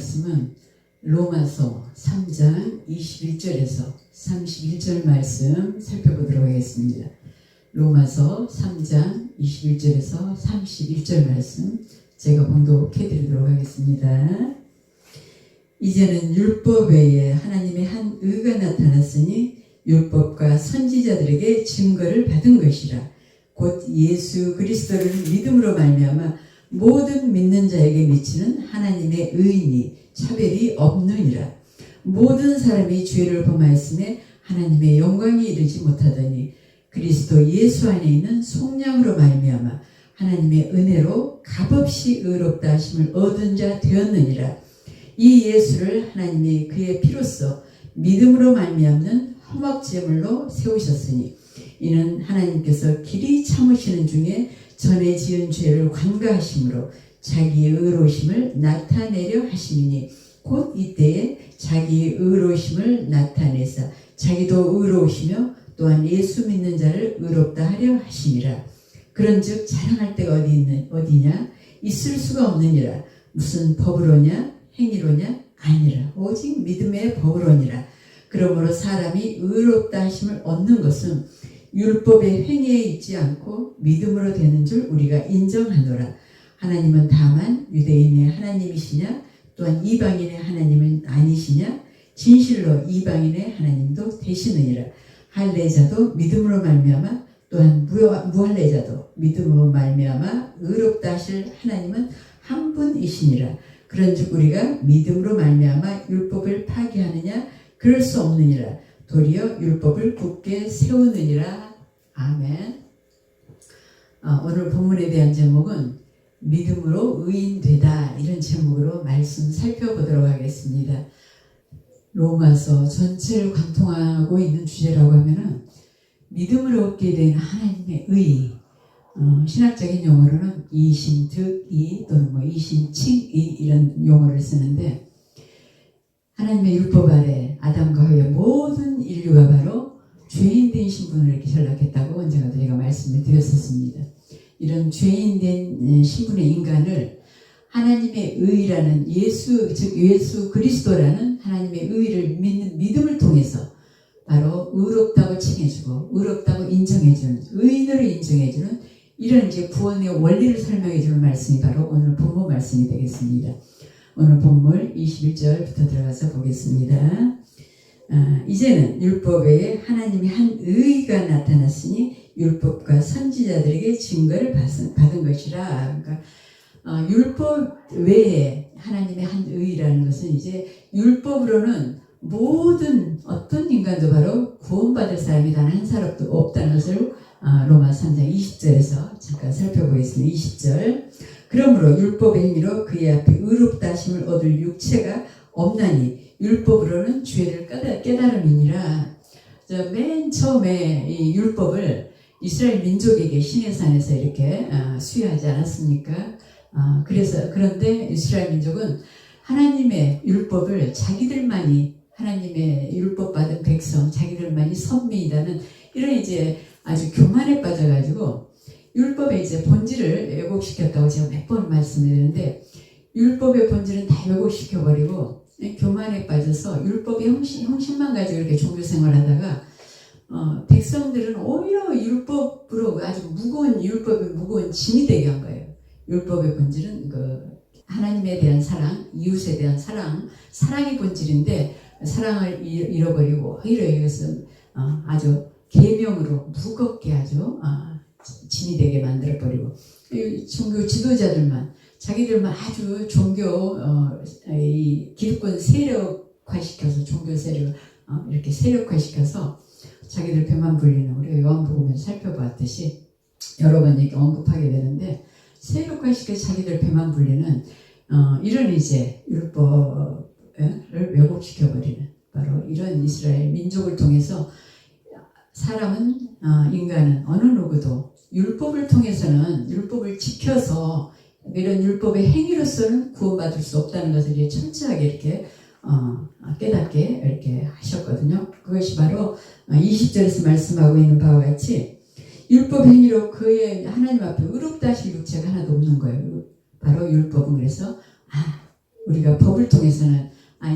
말씀은 로마서 3장 21절에서 31절 말씀 살펴보도록 하겠습니다. 로마서 3장 21절에서 31절 말씀 제가 봉독해 드리도록 하겠습니다. 이제는 율법 외에 하나님의 한 의가 나타났으니 율법과 선지자들에게 증거를 받은 것이라. 곧 예수 그리스도를 믿음으로 말미암아 모든 믿는 자에게 미치는 하나님의 의인이 차별이 없느니라. 모든 사람이 죄를 범하였음에 하나님의 영광에 이르지 못하더니 그리스도 예수 안에 있는 속량으로 말미암아 하나님의 은혜로 값없이 의롭다 하심을 얻은 자 되었느니라. 이 예수를 하나님이 그의 피로써 믿음으로 말미암는 화목제물로 세우셨으니 이는 하나님께서 길이 참으시는 중에 전에 지은 죄를 관가하심으로 자기의 의로우심을 나타내려 하심이니 곧 이때에 자기의 의로우심을 나타내사 자기도 의로우시며 또한 예수 믿는 자를 의롭다 하려 하심이라. 그런즉 자랑할 데가 어디냐? 있을 수가 없느니라. 무슨 법으로냐? 행위로냐? 아니라 오직 믿음의 법으로니라. 그러므로 사람이 의롭다 하심을 얻는 것은 율법의 행위에 있지 않고 믿음으로 되는 줄 우리가 인정하노라. 하나님은 다만 유대인의 하나님이시냐? 또한 이방인의 하나님은 아니시냐? 진실로 이방인의 하나님도 되시느니라. 할례자도 믿음으로 말미암아 또한 무할례자도 믿음으로 말미암아 의롭다 하실 하나님은 한 분이시니라. 그런즉 우리가 믿음으로 말미암아 율법을 파기하느냐? 그럴 수 없느니라. 도리어 율법을 굳게 세우느니라. 아멘. 오늘 본문에 대한 제목은 믿음으로 의인되다, 이런 제목으로 말씀 살펴보도록 하겠습니다. 로마서 전체를 관통하고 있는 주제라고 하면은 믿음으로 얻게 된 하나님의 의, 신학적인 용어로는 이신득의 또는 이신칭의 이런 용어를 쓰는데, 하나님의 율법 아래 아담과 하와의 모든 인류가 바로 죄인된 신분을 이렇게 전락했다고 언젠가도 제가 말씀을 드렸었습니다. 이런 죄인된 신분의 인간을 하나님의 의라는 즉 예수 그리스도라는 하나님의 의를 믿는 믿음을 통해서 바로 의롭다고 칭해주고 의롭다고 인정해주는, 의인으로 인정해주는 이런 이제 구원의 원리를 설명해주는 말씀이 바로 오늘 본문 말씀이 되겠습니다. 오늘 본문 21절부터 들어가서 보겠습니다. 이제는 율법 외에 하나님의 한 의가 나타났으니 율법과 선지자들에게 증거를 받은 것이라. 그러니까 율법 외에 하나님의 한 의라는 것은 이제 율법으로는 모든 어떤 인간도 바로 구원받을 사람이 단 한 사람도 없다는 것을 로마 3장 20절에서 잠깐 살펴보겠습니다. 20절. 그러므로 율법의 행위로 그의 앞에 의롭다 하심을 얻을 육체가 없나니 율법으로는 죄를 깨달음이니라. 맨 처음에 이 율법을 이스라엘 민족에게 시내산에서 이렇게 수여하지 않았습니까? 그런데 이스라엘 민족은 하나님의 율법을 자기들만이, 하나님의 율법 받은 백성 자기들만이 선미이다는 이런 이제 아주 교만에 빠져가지고 율법의 이제 본질을 왜곡시켰다고 제가 몇 번 말씀드렸는데, 율법의 본질은 다 왜곡시켜버리고 교만에 빠져서 율법의 형식만 가지고 이렇게 종교생활하다가 백성들은 오히려 율법으로 아주 율법의 무거운 짐이 되게 한 거예요. 율법의 본질은 하나님에 대한 사랑, 이웃에 대한 사랑이 본질인데 사랑을 잃어버리고 오히려 이것은 아주 계명으로 무겁게 아주 짐이 되게 만들어버리고, 종교 지도자들만 자기들만 아주 종교 기득권 세력화시켜서, 종교 세력을 이렇게 세력화시켜서 자기들 배만 불리는, 우리가 요한복음에서 살펴봤듯이 여러 번 이렇게 언급하게 되는데, 세력화시켜 자기들 배만 불리는 이런 이제 율법을 왜곡시켜버리는 바로 이런 이스라엘 민족을 통해서 인간은 어느 누구도 율법을 통해서는, 율법을 지켜서 이런 율법의 행위로서는 구원받을 수 없다는 것을 이제 철저하게 이렇게 깨닫게 이렇게 하셨거든요. 그것이 바로 20절에서 말씀하고 있는 바와 같이 율법 행위로 그의 하나님 앞에 의롭다 하실 육체가 하나도 없는 거예요. 바로 율법은 그래서 우리가 법을 통해서는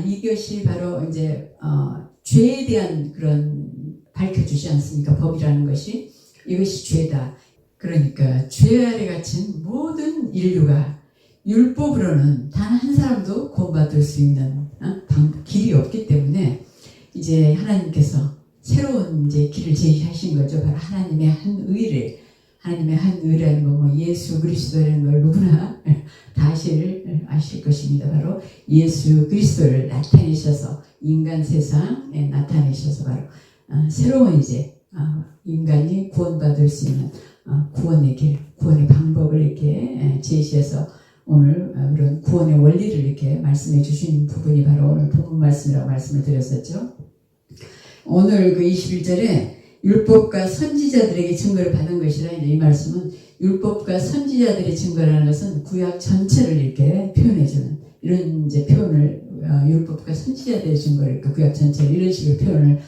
이것이 바로 이제 죄에 대한 그런 밝혀주지 않습니까? 법이라는 것이 이것이 죄다. 그러니까 죄 아래 갇힌 모든 인류가 율법으로는 단 한 사람도 구원받을 수 있는 길이 없기 때문에 이제 하나님께서 새로운 이제 길을 제시하신 거죠. 바로 하나님의 한 의를, 하나님의 한 의라는 거, 뭐 예수 그리스도라는 걸 누구나 다 아실 것입니다. 바로 예수 그리스도를 나타내셔서 인간 세상에 나타내셔서 바로 새로운 이제 인간이 구원받을 수 있는 구원의 길, 구원의 방법을 이렇게 제시해서 오늘 그런 구원의 원리를 이렇게 말씀해 주신 부분이 바로 오늘 본문 말씀이라고 말씀을 드렸었죠. 오늘 그 21절에 율법과 선지자들에게 증거를 받은 것이라, 이 말씀은 율법과 선지자들의 증거라는 것은 구약 전체를 이렇게 표현해주는 이런 이제 표현을, 율법과 선지자들의 증거를 이렇게 구약 전체를 이런 식으로 표현을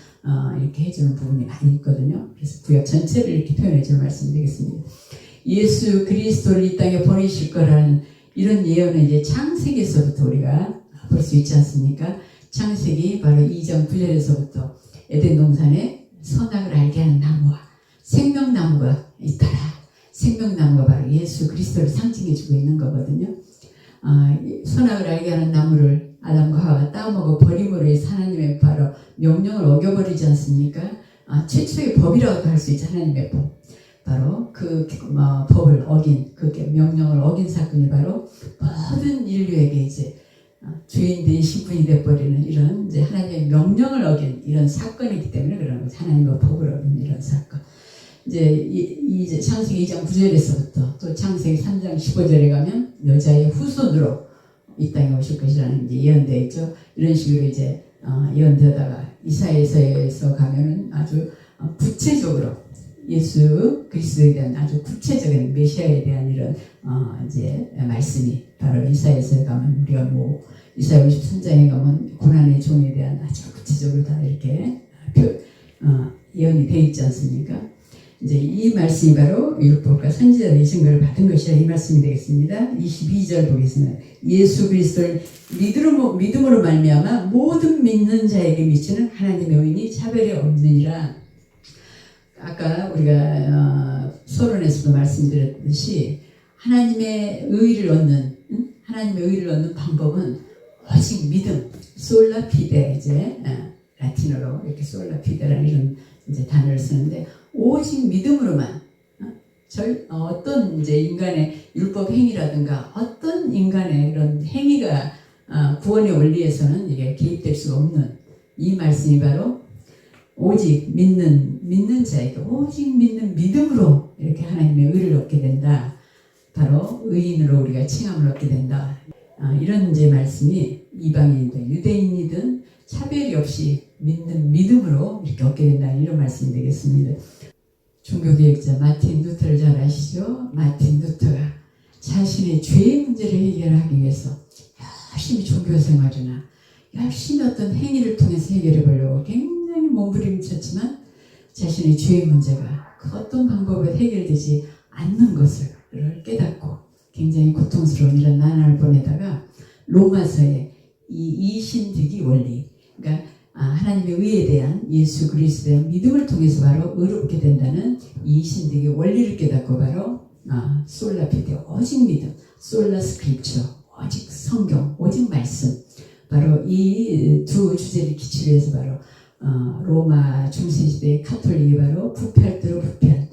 이렇게 해주는 부분이 많이 있거든요. 그래서 구약 전체를 이렇게 표현해주는 말씀 되겠습니다. 예수 그리스도를 이 땅에 보내실 거라는 이런 예언은 이제 창세기에서부터 우리가 볼 수 있지 않습니까? 창세기 바로 2장 9절에서부터 에덴 동산에 선악을 알게 하는 나무와 생명나무가 있더라. 생명나무가 바로 예수 그리스도를 상징해주고 있는 거거든요. 선악을 알게 하는 나무를 아담과 하와가 따먹어 버림으로 해서 하나님의 바로 명령을 어겨버리지 않습니까? 최초의 법이라고도 할 수 있죠. 하나님의 법. 바로 그 법을 어긴, 그 명령을 어긴 사건이 바로 모든 인류에게 이제 죄인들이 신분이 돼버리는 이런 이제 하나님의 명령을 어긴 이런 사건이기 때문에 그런 거죠. 하나님의 법을 어긴 이런 사건. 이제 창세기 2장 9절에서부터 또 창세기 3장 15절에 가면 여자의 후손으로 이 땅에 오실 것이라는 이제 예언되어 있죠. 이런 식으로 이제 예언되다가 이사야서에서 가면은 아주 구체적으로 예수 그리스도에 대한 아주 구체적인 메시아에 대한 이런 이제 말씀이 바로 이사야서에 가면 우리가 뭐 이사야 53장에 가면 고난의 종에 대한 아주 구체적으로 다 이렇게 예언이 되어 있지 않습니까? 이제 이 말씀이 바로 율법과 선지자들의 증거를 받은 것이라 이 말씀이 되겠습니다. 22절 보겠습니다. 예수 그리스도를 믿음으로 말미암아 모든 믿는 자에게 미치는 하나님의 의인이 차별이 없느니라. 아까 우리가 서론에서도 말씀드렸듯이 하나님의 의를 얻는 방법은 오직 믿음, 솔라 피데, 이제 라틴어로 이렇게 솔라 피데라는 이런 이제 단어를 쓰는데 오직 믿음으로만 어떤 이제 인간의 율법 행위라든가 어떤 인간의 이런 행위가 구원의 원리에서는 이게 개입될 수가 없는 이 말씀이 바로 오직 믿는 자에게 오직 믿는 믿음으로 이렇게 하나님의 의를 얻게 된다. 바로 의인으로 우리가 칭함을 얻게 된다. 이런 이제 말씀이 이방인이든 유대인이든 차별이 없이 믿는 믿음으로 이렇게 얻게 된다. 이런 말씀이 되겠습니다. 종교개혁자 마틴 루터를 잘 아시죠? 마틴 루터가 자신의 죄의 문제를 해결하기 위해서 열심히 종교생활이나 열심히 어떤 행위를 통해서 해결해 보려고 굉장히 몸부림쳤지만 자신의 죄의 문제가 그 어떤 방법으로 해결되지 않는 것을 깨닫고 굉장히 고통스러운 이런 나날을 보내다가 로마서의 이 이신득이 원리, 그러니까 하나님의 의에 대한 예수 그리스도에 대한 믿음을 통해서 바로 의롭게 된다는 이 신득의 원리를 깨닫고 바로 솔라 피데, 오직 믿음, 솔라 스크립처, 오직 성경, 오직 말씀, 바로 이 두 주제를 기초로 해서 바로 로마 중세시대의 카톨릭이 바로 부패할대로 부패한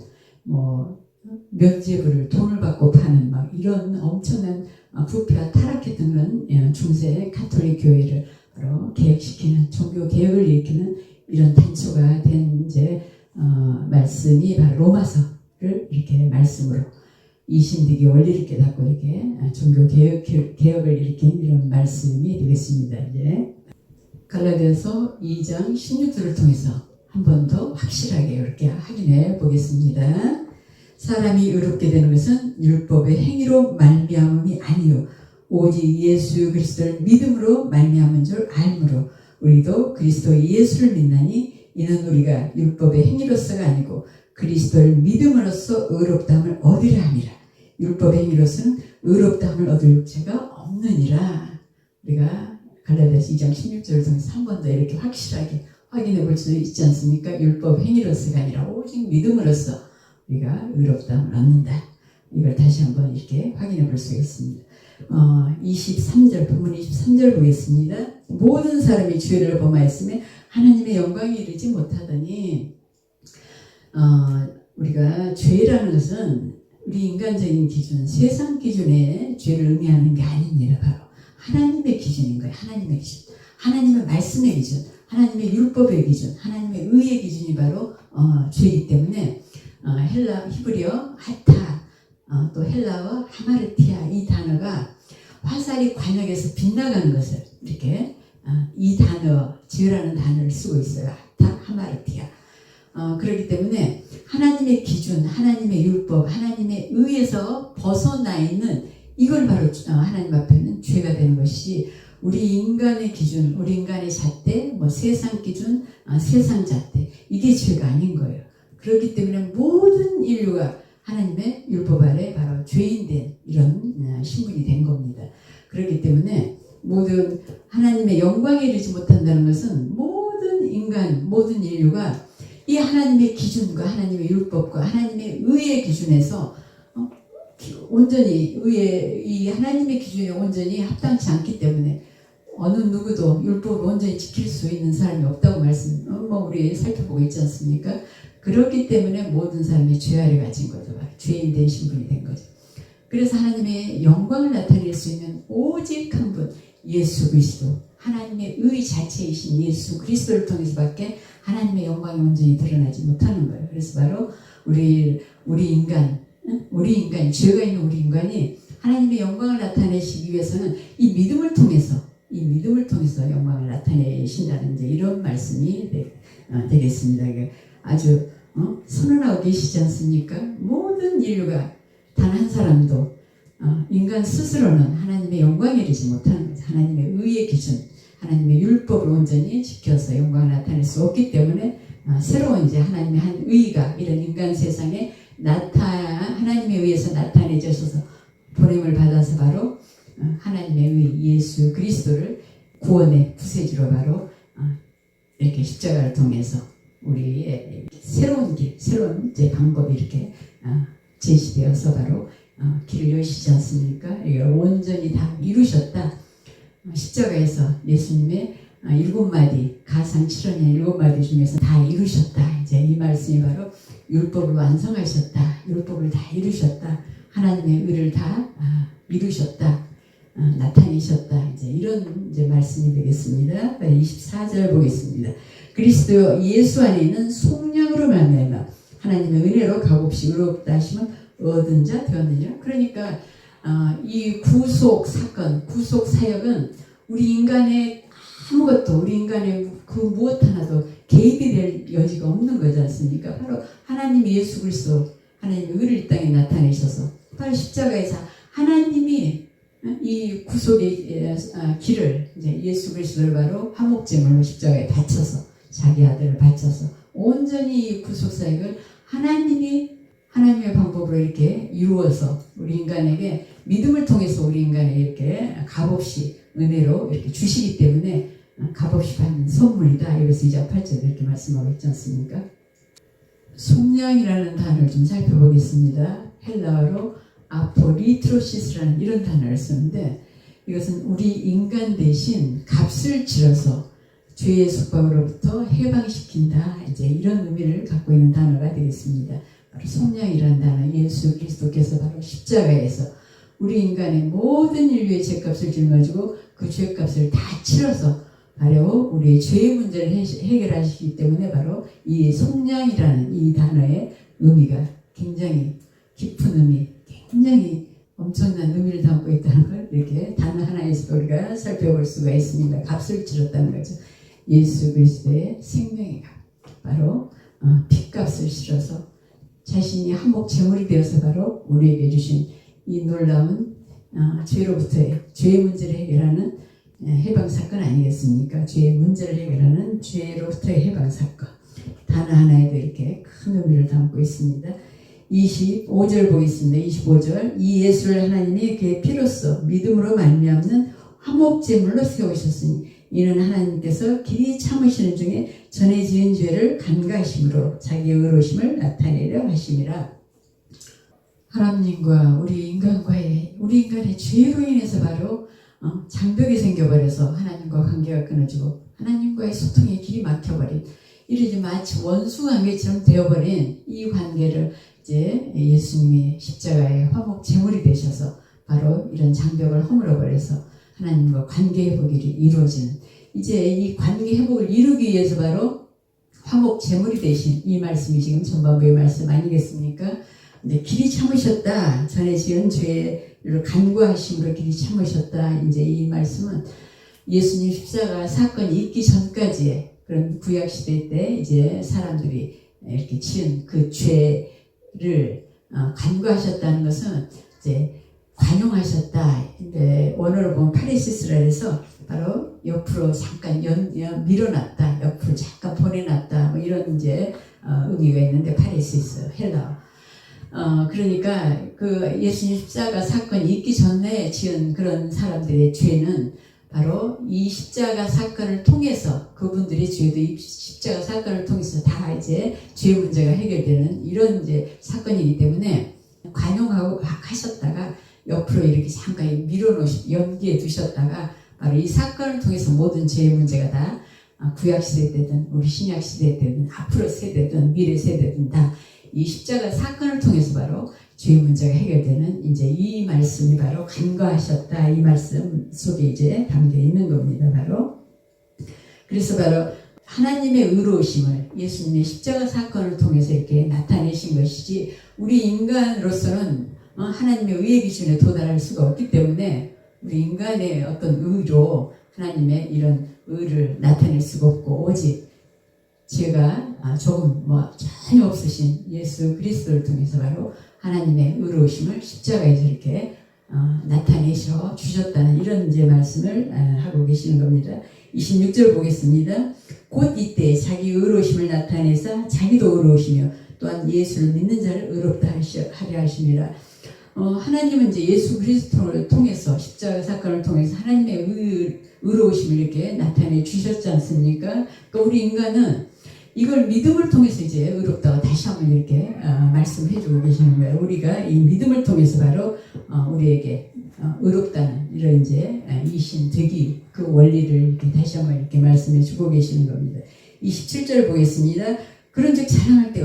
면죄부를 돈을 받고 파는 막 이런 엄청난 부패와 타락했던 그런 중세 카톨릭 교회를 바로 개혁시키는 종교 개혁을 일으키는 이런 단초가 된 이제 말씀이 바로 로마서를 이렇게 말씀으로 이신득의 원리를 깨닫고 이렇게 종교 개혁을 일으킨 이런 말씀이 되겠습니다. 이제 갈라디아서 2장 16절을 통해서 한 번 더 확실하게 이렇게 확인해 보겠습니다. 사람이 의롭게 되는 것은 율법의 행위로 말미암음이 아니요 오직 예수 그리스도를 믿음으로 말미암은 줄 알므로 우리도 그리스도 예수를 믿나니 이는 우리가 율법의 행위로서가 아니고 그리스도를 믿음으로써 의롭다함을 얻으려 함이라. 율법의 행위로서는 의롭다함을 얻을 죄가 없느니라. 우리가 갈라디아서 2장 16절을 통해서 한 번 더 이렇게 확실하게 확인해 볼 수 있지 않습니까? 율법 행위로서가 아니라 오직 믿음으로써 우리가 의롭다함을 얻는다. 이걸 다시 한번 이렇게 확인해 볼 수가 있습니다. 23절, 본문 23절 보겠습니다. 모든 사람이 죄를 범하였으며 하나님의 영광에 이르지 못하더니, 우리가 죄라는 것은 우리 인간적인 기준, 세상 기준의 죄를 의미하는 게 아닙니다. 바로 하나님의 기준인 거예요. 하나님의 기준, 하나님의 말씀의 기준, 하나님의 율법의 기준, 하나님의 의의 기준이 바로 죄이기 때문에 히브리어 하타, 또 헬라어 하마르티아, 이 단어가 화살이 관역에서 빗나가는 것을 이렇게 이 단어, 죄라는 단어를 쓰고 있어요. 하타, 하마르티아. 그렇기 때문에 하나님의 기준, 하나님의 율법, 하나님의 의에서 벗어나 있는 이걸 바로 하나님 앞에는 죄가 되는 것이, 우리 인간의 기준, 우리 인간의 잣대, 세상 기준, 세상 잣대, 이게 죄가 아닌 거예요. 그렇기 때문에 모든 인류가 하나님의 율법 아래 바로 죄인된 이런 신분이 된 겁니다. 그렇기 때문에 모든 하나님의 영광에 이르지 못한다는 것은 모든 인간, 모든 인류가 이 하나님의 기준과 하나님의 율법과 하나님의 의의 기준에서 온전히 이 하나님의 기준에 온전히 합당치 않기 때문에 어느 누구도 율법을 온전히 지킬 수 있는 사람이 없다고 우리 살펴보고 있지 않습니까? 그렇기 때문에 모든 사람이 죄 아래 가진 거죠. 죄인된 신분이 된 거죠. 그래서 하나님의 영광을 나타낼 수 있는 오직 한 분, 예수 그리스도, 하나님의 의 자체이신 예수 그리스도를 통해서밖에 하나님의 영광이 온전히 드러나지 못하는 거예요. 그래서 바로 우리 인간, 죄가 있는 우리 인간이 하나님의 영광을 나타내시기 위해서는 이 믿음을 통해서 영광을 나타내신다는 이런 말씀이 되겠습니다. 아주 선언하고 계시지 않습니까? 모든 인류가 단 한 사람도 인간 스스로는 하나님의 영광에 이르지 못하는 거죠. 하나님의 의의 기준, 하나님의 율법을 온전히 지켜서 영광을 나타낼 수 없기 때문에 새로운 하나님의 한 의가 이런 인간 세상에 하나님에 의해서 나타내져서 보냄을 받아서 바로 하나님의 의 예수 그리스도를 구원의 구세주로 바로 이렇게 십자가를 통해서 우리의 새로운 길, 새로운 방법이 이렇게 제시되어서 바로 길을 여시지 않습니까? 이걸 온전히 다 이루셨다. 십자가에서 예수님의 7마디, 가상 7원의 7마디 중에서 다 이루셨다. 이 말씀이 바로 율법을 완성하셨다. 율법을 다 이루셨다. 하나님의 의를 다 이루셨다. 나타내셨다. 이런 말씀이 되겠습니다. 24절 보겠습니다. 그리스도 예수 안에 있는 속량으로 말미암아 하나님의 은혜로 값없이 의롭다 하심은 얻은 자 되었느니라. 그러니까 이 구속 사건, 구속 사역은 우리 인간의 아무것도, 우리 인간의 그 무엇 하나도 개입이 될 여지가 없는 거지 않습니까? 바로 하나님 예수 그리스도, 하나님의 의를 이 땅에 나타내셔서 바로 십자가에서 하나님이 이 구속의 길을 예수 그리스도를 바로 화목제물로 십자가에 바쳐서 자기 아들을 바쳐서 온전히 이 구속 사역을 하나님의 방법으로 이렇게 이루어서 우리 인간에게 믿음을 통해서 우리 인간에게 이렇게 값없이 은혜로 이렇게 주시기 때문에 값없이 받는 선물이다. 여기서 2장 8절에 이렇게 말씀하고 있지 않습니까? 속량이라는 단어를 좀 살펴보겠습니다. 헬라어로 아포리트로시스라는 이런 단어를 쓰는데, 이것은 우리 인간 대신 값을 치러서 죄의 속박으로부터 해방시킨다. 이런 의미를 갖고 있는 단어가 되겠습니다. 바로 속량이라는 단어, 예수 그리스도께서 바로 십자가에서 우리 인간의 모든 인류의 죄값을 짊어지고 그 죄값을 다 치러서 바로 우리의 죄의 문제를 해결하시기 때문에 바로 이 속량이라는 이 단어의 의미가 굉장히 깊은 의미, 굉장히 엄청난 의미를 담고 있다는 걸 이렇게 단어 하나에서 우리가 살펴볼 수가 있습니다. 값을 치렀다는 거죠. 예수 그리스도의 생명의 값, 바로 핏값을 치러서 자신이 한몫 제물이 되어서 바로 우리에게 주신 이 놀라운 죄로부터의 죄의 문제를 해결하는 해방 사건 아니겠습니까? 죄의 문제를 해결하는 죄로부터의 해방 사건. 단어 하나에도 이렇게 큰 의미를 담고 있습니다. 25절 보겠습니다. 25절. 이 예수를 하나님이 그의 피로써 믿음으로 말미암는 화목제물로 세우셨으니 이는 하나님께서 길이 참으시는 중에 전에 지은 죄를 간과하심으로 자기의 의로우심을 나타내려 하심이라. 하나님과 우리 인간의 죄로 인해서 바로 장벽이 생겨버려서 하나님과 관계가 끊어지고 하나님과의 소통의 길이 막혀버린, 이러지 마치 원수관계처럼 되어버린 이 관계를 이제 예수님이 십자가의 화목 제물이 되셔서 바로 이런 장벽을 허물어버려서 하나님과 관계 회복이 이루어지는, 이제 이 관계 회복을 이루기 위해서 바로 화목 제물이 되신 이 말씀이 지금 전반부의 말씀 아니겠습니까? 이제 길이 참으셨다. 전에 지은 죄를 간구하심으로 길이 참으셨다. 이제 이 말씀은 예수님 십자가 사건이 있기 전까지의 그런 구약 시대 때 이제 사람들이 이렇게 지은 그 죄를 간구하셨다는 것은 이제 관용하셨다. 근데 원어로 보면 파레시스라 해서 바로 옆으로 잠깐 밀어놨다, 옆으로 잠깐 보내놨다, 뭐 이런 이제 의미가 있는데, 파레시스 헬라어. 그러니까 그 예수님 십자가 사건이 있기 전에 지은 그런 사람들의 죄는 바로 이 십자가 사건을 통해서, 그분들의 죄도 이 십자가 사건을 통해서 다 이제 죄 문제가 해결되는 이런 이제 사건이기 때문에 관용하고 하셨다가 옆으로 이렇게 잠깐 연기해 두셨다가 바로 이 사건을 통해서 모든 죄의 문제가 다 구약 시대 때든 우리 신약 시대 때든 앞으로 세대든 미래 세대든 다 이 십자가 사건을 통해서 바로 죄의 문제가 해결되는, 이제 이 말씀이 바로 간과하셨다, 이 말씀 속에 이제 담겨 있는 겁니다. 바로 그래서 바로 하나님의 의로우심을 예수님의 십자가 사건을 통해서 이렇게 나타내신 것이지, 우리 인간으로서는 하나님의 의의 기준에 도달할 수가 없기 때문에 우리 인간의 어떤 의로 하나님의 이런 의를 나타낼 수가 없고, 오직 죄가 조금 전혀 없으신 예수 그리스도를 통해서 바로 하나님의 의로우심을 십자가에서 이렇게 나타내셔 주셨다는 이런 이제 말씀을 하고 계시는 겁니다. 26절 보겠습니다. 곧 이때 자기 의로우심을 나타내사 자기도 의로우시며 또한 예수를 믿는 자를 의롭다 하려 하심이라. 하나님은 이제 예수 그리스도를 통해서, 십자가 사건을 통해서 하나님의 의로우심을 이렇게 나타내 주셨지 않습니까? 그러니까 우리 인간은 이걸 믿음을 통해서 이제 의롭다고 다시 한번 이렇게 말씀해 주고 계시는 거예요. 우리가 이 믿음을 통해서 바로 우리에게 의롭다는 이런 이제 이신 득이, 그 원리를 이렇게 다시 한번 이렇게 말씀해 주고 계시는 겁니다. 27절 보겠습니다. 그런즉 자랑할 때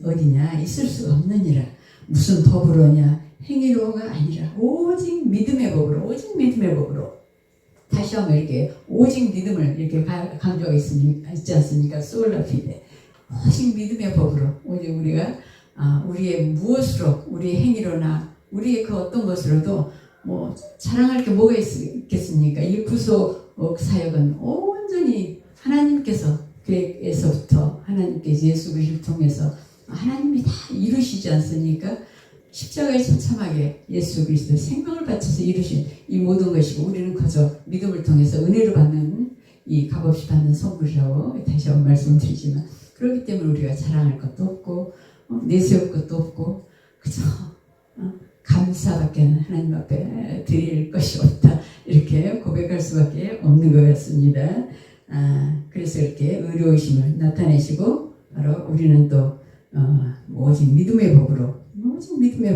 어디냐? 있을 수가 없느니라. 무슨 법으로냐? 행위로가 아니라 오직 믿음의 법으로, 오직 믿음의 법으로. 다시 한번 이렇게 오직 믿음을 이렇게 강조하고 있지 않습니까? 솔라피데. 오직 믿음의 법으로, 오직 우리가 우리의 무엇으로, 우리의 행위로나 우리의 그 어떤 것으로도 자랑할 게 뭐가 있겠습니까? 이 구속 사역은 온전히 하나님께서부터 하나님께서 예수 그리스도를 통해서 하나님이 다 이루시지 않습니까? 십자가에 처참하게 예수 그리스도의 생명을 바쳐서 이루신 이 모든 것이고, 우리는 그저 믿음을 통해서 은혜로 받는, 이 값없이 받는 선물이라고 다시 한번 말씀드리지만, 그렇기 때문에 우리가 자랑할 것도 없고 내세울 것도 없고 그저 감사밖에 하나님 앞에 드릴 것이 없다, 이렇게 고백할 수밖에 없는 것 같습니다. 그래서 이렇게 의로우심을 나타내시고, 바로 우리는 또 오직 믿음의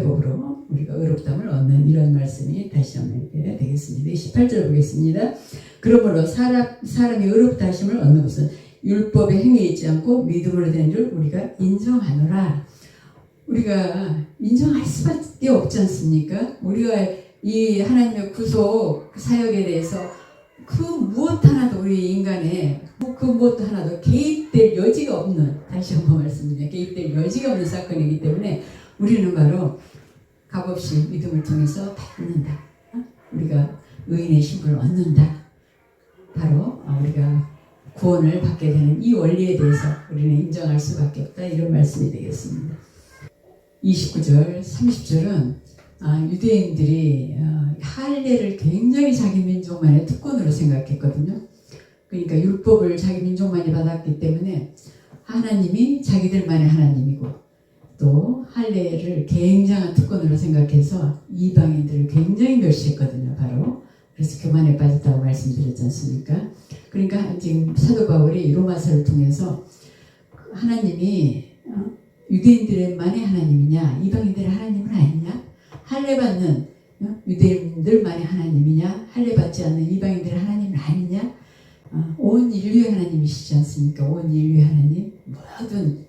법으로 우리가 의롭다함을 얻는 이런 말씀이 다시 한번 이렇게 되겠습니다. 18절 보겠습니다. 그러므로 사람이 의롭다 하심을 얻는 것은 율법의 행위에 있지 않고 믿음으로 되는 줄 우리가 인정하노라. 우리가 인정할 수밖에 없지 않습니까? 우리가 이 하나님의 구속 사역에 대해서 그 무엇 하나도 우리 인간의 그 무엇 하나도 개입될 여지가 없는, 다시 한번 말씀드립니다. 개입될 여지가 없는 사건이기 때문에 우리는 바로 값없이 믿음을 통해서 받는다. 우리가 의인의 신분을 얻는다. 바로 우리가 구원을 받게 되는 이 원리에 대해서 우리는 인정할 수밖에 없다, 이런 말씀이 되겠습니다. 29절, 30절은 유대인들이 할례를 굉장히 자기 민족만의 특권으로 생각했거든요. 그러니까 율법을 자기 민족만이 받았기 때문에 하나님이 자기들만의 하나님이고, 또 할례를 굉장한 특권으로 생각해서 이방인들을 굉장히 멸시했거든요. 바로 그래서 교만에 빠졌다고 말씀드렸지 않습니까? 그러니까 지금 사도 바울이 로마서를 통해서 하나님이 유대인들만의 하나님이냐 이방인들의 하나님은 아니냐? 할례받는 유대인들만의 하나님이냐? 할례받지 않는 이방인들의 하나님은 아니냐? 온 인류의 하나님이시지 않습니까? 온 인류의 하나님, 모든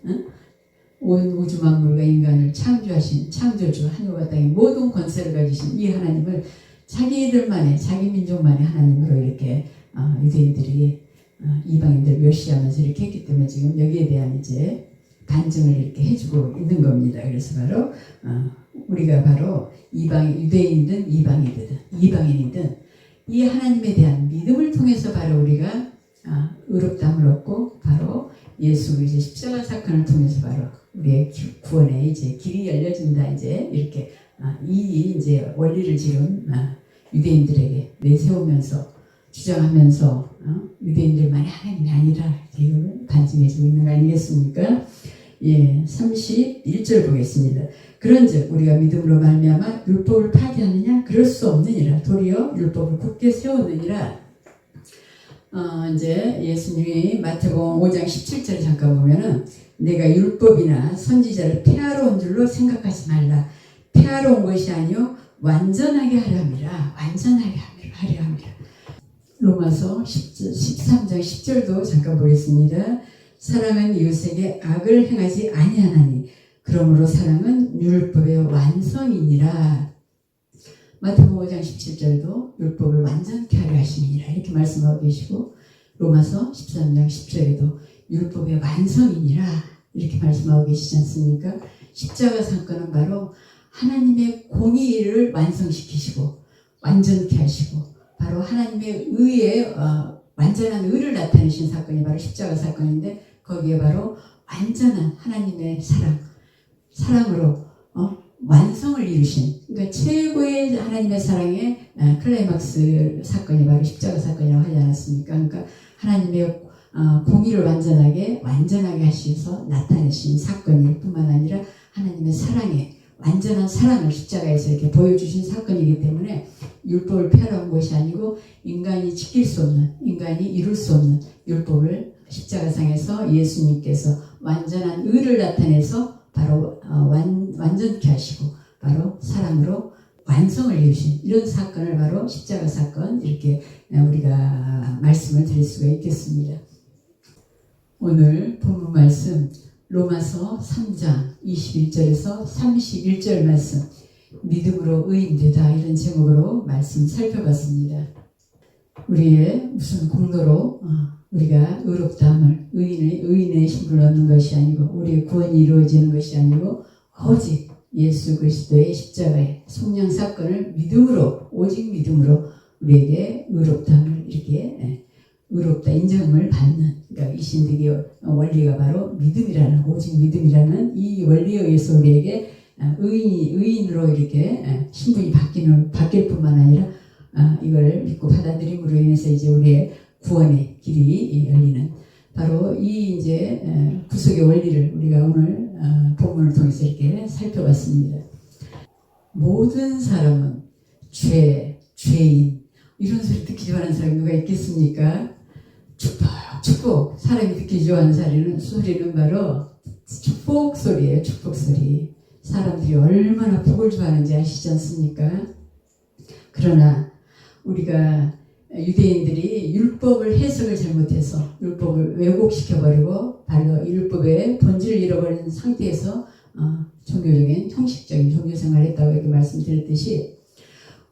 온 우주 만물과 인간을 창조하신 창조주, 하늘과 땅의 모든 권세를 가지신 이 하나님을 자기들만의, 자기 민족만의 하나님으로 이렇게 유대인들이 이방인들 멸시하면서 이렇게 했기 때문에 지금 여기에 대한 이제 반증을 이렇게 해주고 있는 겁니다. 그래서 바로 우리가 바로 유대인이든 이방인이든 이 하나님에 대한 믿음을 통해서 바로 우리가 의롭다함을 얻고 바로 예수 그리스도의 십자가 사건을 통해서 바로 우리의 구원의 이제 길이 열려진다. 이제 이렇게 이 이제 원리를 지금 유대인들에게 내세우면서 주장하면서 유대인들만의 하나님이 아니라 이걸 반증해주고 있는 거 아니겠습니까? 예, 31절 보겠습니다. 그런즉 우리가 믿음으로 말미암아 율법을 파기하느냐? 그럴 수 없느니라. 도리어 율법을 굳게 세우느니라. 이제 예수님이 마태복음 5장 17절에 잠깐 보면은 내가 율법이나 선지자를 폐하러 온 줄로 생각하지 말라. 폐하러 온 것이 아니요 완전하게 하려 함이라. 완전하게 하려 함이라. 로마서 13장 10절도 잠깐 보겠습니다. 사랑은 이웃에게 악을 행하지 아니하나니 그러므로 사랑은 율법의 완성이니라. 마태복음 5장 17절도 율법을 완전케 하려 하심이니라 이렇게 말씀하고 계시고 로마서 13장 10절에도 율법의 완성이니라 이렇게 말씀하고 계시지 않습니까? 십자가 사건은 바로 하나님의 공의를 완성시키시고 완전케 하시고 바로 하나님의 의에 완전한 의를 나타내신 사건이 바로 십자가 사건인데 거기에 바로 완전한 하나님의 사랑으로 완성을 이루신 그러니까 최고의 하나님의 사랑의 클라이막스 사건이 바로 십자가 사건이라고 하지 않았습니까? 그러니까 하나님의 공의를 완전하게 하셔서 나타내신 사건일 뿐만 아니라 하나님의 사랑의 완전한 사랑을 십자가에서 이렇게 보여주신 사건이기 때문에 율법을 폐하러 온 것이 아니고 인간이 지킬 수 없는, 인간이 이룰 수 없는 율법을 십자가상에서 예수님께서 완전한 의를 나타내서 바로 완전케 하시고 바로 사랑으로 완성을 이루신 이런 사건을 바로 십자가 사건 이렇게 우리가 말씀을 드릴 수가 있겠습니다. 오늘 본문 말씀 로마서 3장 21절에서 31절 말씀 믿음으로 의인되다 이런 제목으로 말씀 살펴봤습니다. 우리의 무슨 공로로 우리가 의롭다함을 의인의 신분을 얻는 것이 아니고 우리의 구원이 이루어지는 것이 아니고 오직 예수 그리스도의 십자가의 속량 사건을 믿음으로 오직 믿음으로 우리에게 의롭다함을 이렇게 의롭다 인정을 받는 그러니까 이 신득의 원리가 바로 믿음이라는 오직 믿음이라는 이 원리에 의해서 우리에게 의인으로 이렇게 신분이 바뀔 뿐만 아니라 이걸 믿고 받아들임으로 인해서 이제 우리의 구원의 길이 열리는 바로 이 이제 구속의 원리를 우리가 오늘 본문을 통해서 이렇게 살펴봤습니다. 모든 사람은 죄인 이런 소리 듣기 좋아하는 사람이 누가 있겠습니까? 축복 사람이 듣기 좋아하는 소리는 바로 축복 소리예요. 축복 소리. 사람들이 얼마나 복을 좋아하는지 아시지 않습니까? 그러나 우리가 유대인들이 율법을 해석을 잘못해서 율법을 왜곡시켜버리고 바로 율법의 본질을 잃어버린 상태에서 종교적인 형식적인 종교생활을 했다고 이렇게 말씀드렸듯이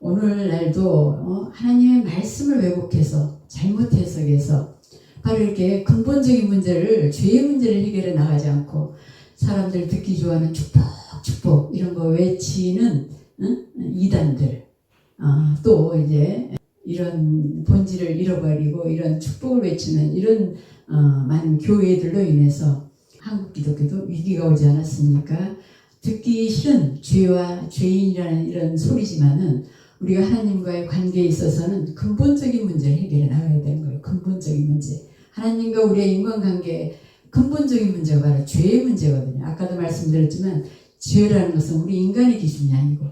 오늘날도 하나님의 말씀을 왜곡해서 잘못 해석해서 바로 이렇게 근본적인 문제를 죄의 문제를 해결해 나가지 않고 사람들 듣기 좋아하는 축복 이런 거 외치는 이단들 또 이제 이런 본질을 잃어버리고 이런 축복을 외치는 이런 많은 교회들로 인해서 한국 기독교도 위기가 오지 않았습니까? 듣기 싫은 죄와 죄인이라는 이런 소리지만은 우리가 하나님과의 관계에 있어서는 근본적인 문제를 해결해 나가야 되는 거예요. 근본적인 문제. 하나님과 우리의 인간관계의 근본적인 문제가 바로 죄의 문제거든요. 아까도 말씀드렸지만 죄라는 것은 우리 인간의 기준이 아니고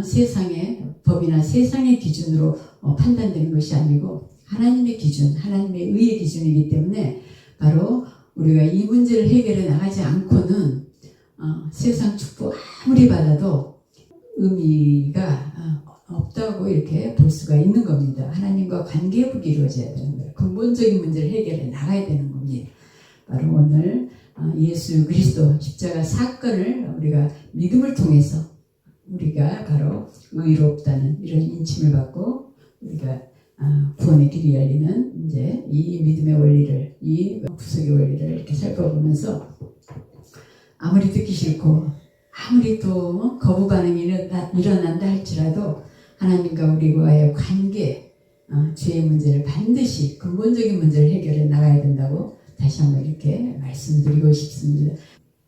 세상의 법이나 세상의 기준으로 판단되는 것이 아니고 하나님의 기준, 하나님의 의의 기준이기 때문에 바로 우리가 이 문제를 해결해 나가지 않고는 세상 축복 아무리 받아도 의미가 없다고 이렇게 볼 수가 있는 겁니다. 하나님과 관계회복이 이루어져야 되는 거예요. 근본적인 문제를 해결해 나가야 되는 겁니다. 바로 오늘 예수 그리스도 십자가 사건을 우리가 믿음을 통해서 우리가 바로 의롭다는 이런 인침을 받고 우리가 구원의 길이 열리는 이제 이 믿음의 원리를, 이 구속의 원리를 이렇게 살펴보면서 아무리 듣기 싫고 아무리 또 거부 반응이 일어난다 할지라도 하나님과 우리와의 관계, 죄의 문제를 반드시 근본적인 문제를 해결해 나가야 된다고 다시 한번 이렇게 말씀드리고 싶습니다.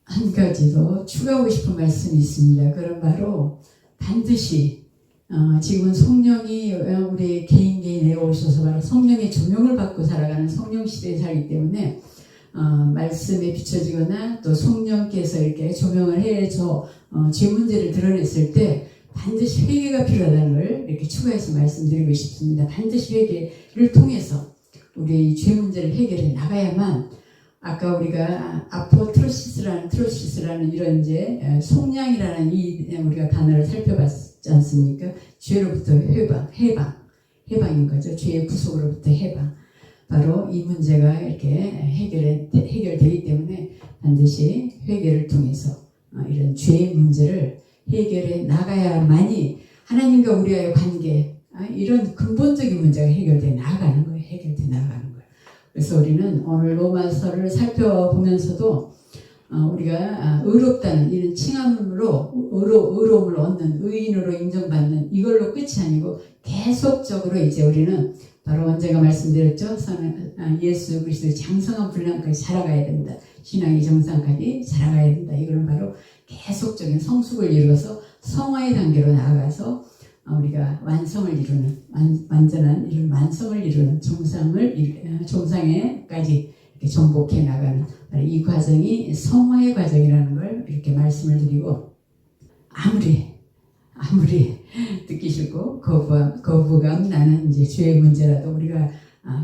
한 가지 더 추가하고 싶은 말씀이 있습니다. 그럼 바로 반드시 지금은 성령이 우리 개인에 오셔서 바로 성령의 조명을 받고 살아가는 성령 시대에 살기 때문에 말씀에 비춰지거나 또 성령께서 이렇게 조명을 해서 죄 문제를 드러냈을 때 반드시 회개가 필요하다는 걸 이렇게 추가해서 말씀드리고 싶습니다. 반드시 회개를 통해서 우리의 죄 문제를 해결해 나가야만 아까 우리가 트로시스라는 이런 이제 속량이라는 이 우리가 단어를 살펴봤지 않습니까? 죄로부터 해방인 거죠. 죄의 구속으로부터 해방. 바로 이 문제가 이렇게 해결되기 때문에 반드시 회개를 통해서 이런 죄의 문제를 해결해 나가야만이 하나님과 우리와의 관계, 이런 근본적인 문제가 해결돼 나가는 거예요. 해결돼 나가는 거예요. 그래서 우리는 오늘 로마서를 살펴보면서도 우리가 의롭다는 이런 칭함으로 의로움을 얻는, 의인으로 인정받는 이걸로 끝이 아니고 계속적으로 이제 우리는 바로 언제가 말씀드렸죠? 예수 그리스도의 장성한 분량까지 자라가야 된다. 신앙의 정상까지 자라가야 된다. 이거는 바로 계속적인 성숙을 이루어서 성화의 단계로 나아가서 우리가 완성을 이루는, 완전한 이런 완성을 이루는 정상에까지 이렇게 정복해 나가는 이 과정이 성화의 과정이라는 걸 이렇게 말씀을 드리고, 아무리 듣기 싫고 거부감 나는 이제 죄의 문제라도 우리가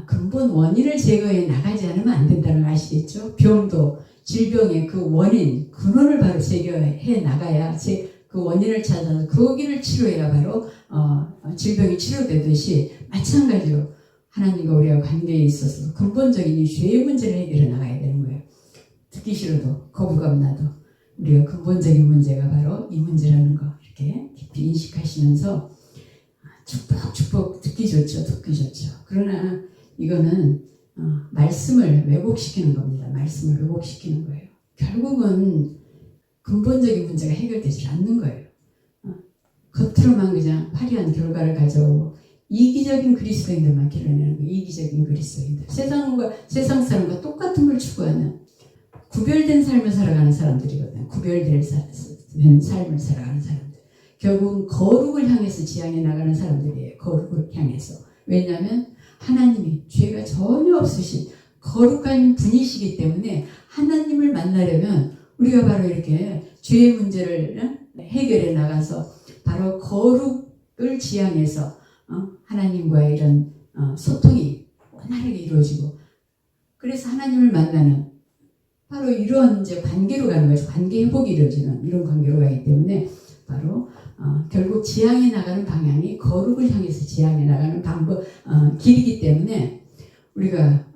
근본 원인을 제거해 나가지 않으면 안 된다는 걸 아시겠죠? 병도 질병의 그 원인, 근원을 바로 제거해 나가야 그 원인을 찾아서 거기를 치료해야 바로 질병이 치료되듯이 마찬가지로 하나님과 우리와 관계에 있어서 근본적인 이 죄의 문제를 해결해 나가야 되는 거예요. 듣기 싫어도 거부감 나도 우리가 근본적인 문제가 바로 이 문제라는 거 이렇게 깊이 인식하시면서 축복 듣기 좋죠. 그러나 이거는 말씀을 왜곡시키는 겁니다. 말씀을 왜곡시키는 거예요. 결국은 근본적인 문제가 해결되지 않는 거예요. 겉으로만 그냥 화려한 결과를 가져오고 이기적인 그리스도인들만 길러내는 거예요. 이기적인 그리스도인들. 세상 사람과 똑같은 걸 추구하는 구별된 삶을 살아가는 사람들이거든요. 구별된 삶을 살아가는 사람들. 결국은 거룩을 향해서 지향해 나가는 사람들이에요. 거룩을 향해서. 왜냐하면 하나님이 죄가 전혀 없으신 거룩한 분이시기 때문에 하나님을 만나려면 우리가 바로 이렇게 죄의 문제를 해결해 나가서 바로 거룩을 지향해서 하나님과의 이런 소통이 원활하게 이루어지고, 그래서 하나님을 만나는 바로 이런 이제 관계로 가는 거죠. 관계 회복이 이루어지는 이런 관계로 가기 때문에 바로 결국 지향해 나가는 방향이 거룩을 향해서 지향해 나가는 길이기 때문에 우리가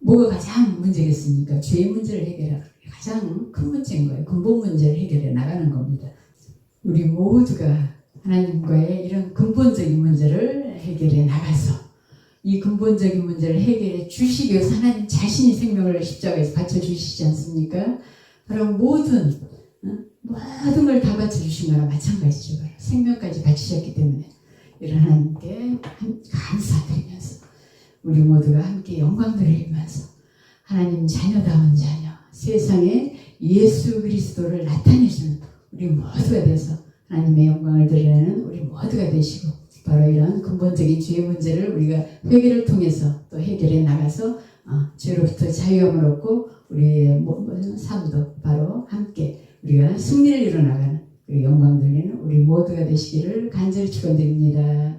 뭐가 가장 문제겠습니까? 죄의 문제를 해결하는 가장 큰 문제인 거예요. 근본 문제를 해결해 나가는 겁니다. 우리 모두가 하나님과의 이런 근본적인 문제를 해결해 나가서 이 근본적인 문제를 해결해 주시기 위해서 하나님 자신이 생명을 십자가에서 바쳐주시지 않습니까? 바로 모든 걸 다 바쳐주신 거랑 마찬가지죠. 생명까지 바치셨기 때문에 이런 하나님께 감사드리면서 우리 모두가 함께 영광 드리면서 하나님 자녀다운 자녀, 세상에 예수 그리스도를 나타내주는 우리 모두가 돼서 하나님의 영광을 드러내는 우리 모두가 되시고, 바로 이런 근본적인 죄의 문제를 우리가 회개를 통해서 또 해결해 나가서 죄로부터 자유함을 얻고 우리의 삶도 바로 함께 우리가 승리를 이뤄나가는 우리 영광 돌리는 우리 모두가 되시기를 간절히 축원드립니다.